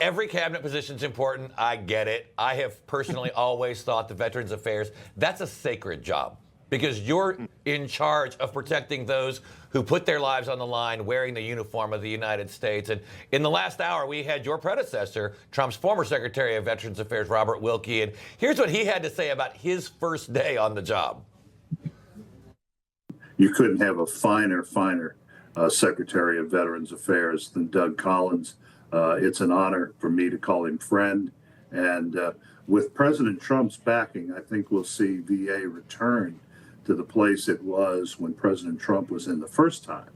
every cabinet position is important. I get it. I have personally always thought the Veterans Affairs, that's a sacred job because you're in charge of protecting those who put their lives on the line wearing the uniform of the United States. And in the last hour, we had your predecessor, Trump's former Secretary of Veterans Affairs, Robert Wilkie. And here's what he had to say about his first day on the job. You couldn't have a finer Secretary of Veterans Affairs than Doug Collins. It's an honor for me to call him friend. And with President Trump's backing, I think we'll see VA return to the place it was when President Trump was in the first time.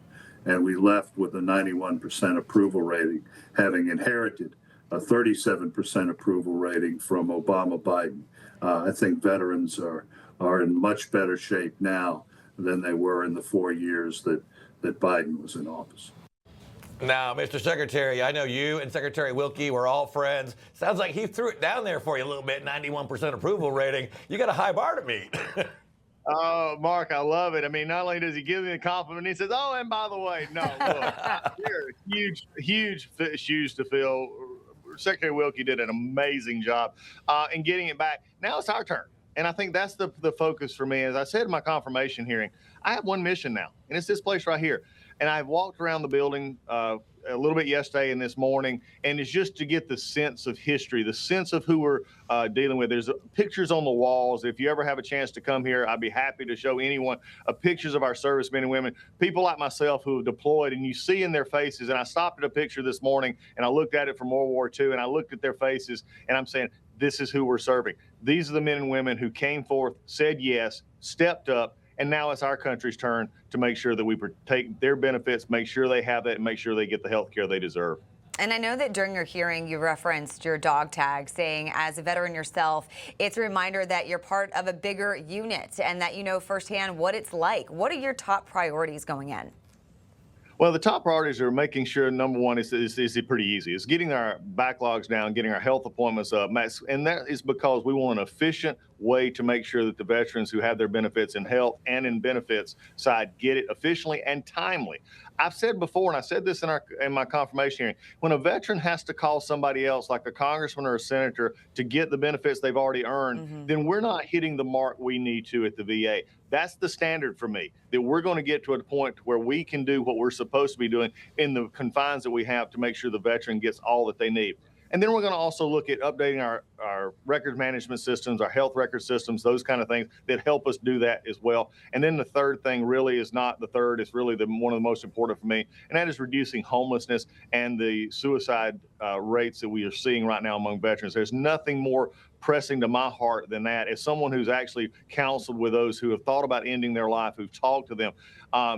And we left with a 91% approval rating, having inherited a 37% approval rating from Obama-Biden. I think veterans are in much better shape now than they were in the 4 years that Biden was in office. Now, Mr. Secretary, I know you and Secretary Wilkie were all friends. Sounds like he threw it down there for you a little bit, 91% approval rating. You got a high bar to meet. Oh, Mark, I love it. I mean, not only does he give me a compliment, he says, oh, and by the way, no, look, you're huge shoes to fill. Secretary Wilkie did an amazing job in getting it back. Now it's our turn. And I think that's the focus for me. As I said in my confirmation hearing, I have one mission now, and it's this place right here. And I've walked around the building a little bit yesterday and this morning, and it's just to get the sense of history, the sense of who we're dealing with. There's pictures on the walls. If you ever have a chance to come here, I'd be happy to show anyone pictures of our servicemen and women, people like myself who have deployed, and you see in their faces. And I stopped at a picture this morning, and I looked at it from World War II, and I looked at their faces, and I'm saying, this is who we're serving. These are the men and women who came forth, said yes, stepped up, and now it's our country's turn to make sure that we take their benefits, make sure they have it, and make sure they get the health care they deserve. And I know that during your hearing, you referenced your dog tag, saying as a veteran yourself, it's a reminder that you're part of a bigger unit and that you know firsthand what it's like. What are your top priorities going in? Well, the top priorities are making sure, number one, is pretty easy. It's getting our backlogs down, getting our health appointments up. And that is because we want an efficient way to make sure that the veterans who have their benefits in health and in benefits side get it efficiently and timely. I've said before, and I said this in my confirmation hearing, when a veteran has to call somebody else, like a congressman or a senator, to get the benefits they've already earned, then we're not hitting the mark we need to at the VA. That's the standard for me, that we're going to get to a point where we can do what we're supposed to be doing in the confines that we have to make sure the veteran gets all that they need. And then we're going to also look at updating our records management systems, our health record systems, those kind of things that help us do that as well. And then the third thing really is not the third, it's really one of the most important for me, and that is reducing homelessness and the suicide rates that we are seeing right now among veterans. There's nothing more pressing to my heart than that. As someone who's actually counseled with those who have thought about ending their life, who've talked to them,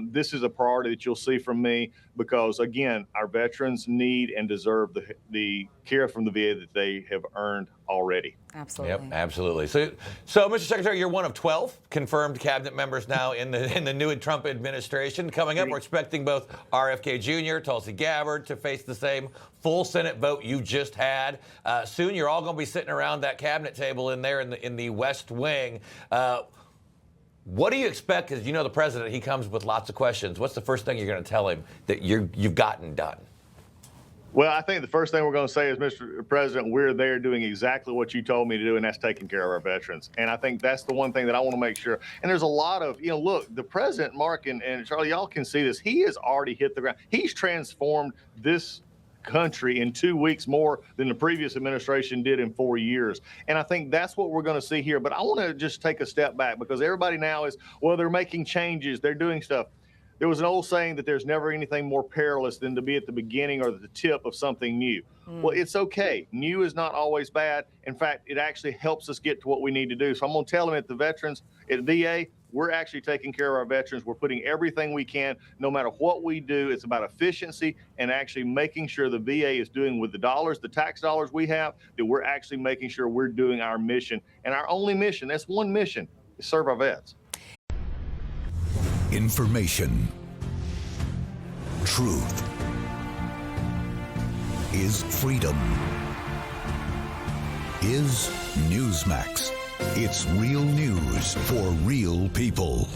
this is a priority that you'll see from me because, again, our veterans need and deserve the care from the VA that they have earned already. Absolutely. Yep, absolutely. So, Mr. Secretary, you're one of 12 confirmed cabinet members now in the new Trump administration. Coming up, we're expecting both RFK Jr., Tulsi Gabbard to face the same full Senate vote you just had. Soon, you're all going to be sitting around that cabinet table in there in the West Wing. What do you expect? Because you know the president, he comes with lots of questions. What's the first thing you're going to tell him that you've gotten done? Well, I think the first thing we're going to say is, Mr. President, we're there doing exactly what you told me to do, and that's taking care of our veterans. And I think that's the one thing that I want to make sure. And there's a lot of, look, the president, Mark and Charlie, y'all can see this. He has already hit the ground. He's transformed this country in 2 weeks more than the previous administration did in 4 years. And I think that's what we're going to see here. But I want to just take a step back because everybody now is, well, they're making changes. They're doing stuff. There was an old saying that there's never anything more perilous than to be at the beginning or the tip of something new. Well, it's okay. New is not always bad. In fact, it actually helps us get to what we need to do. So I'm going to tell them at the veterans, at VA, we're actually taking care of our veterans. We're putting everything we can, no matter what we do. It's about efficiency and actually making sure the VA is doing with the dollars, the tax dollars we have, that we're actually making sure we're doing our mission. And our only mission, that's one mission, is serve our vets. Information. Truth is freedom. Is Newsmax. It's real news for real people.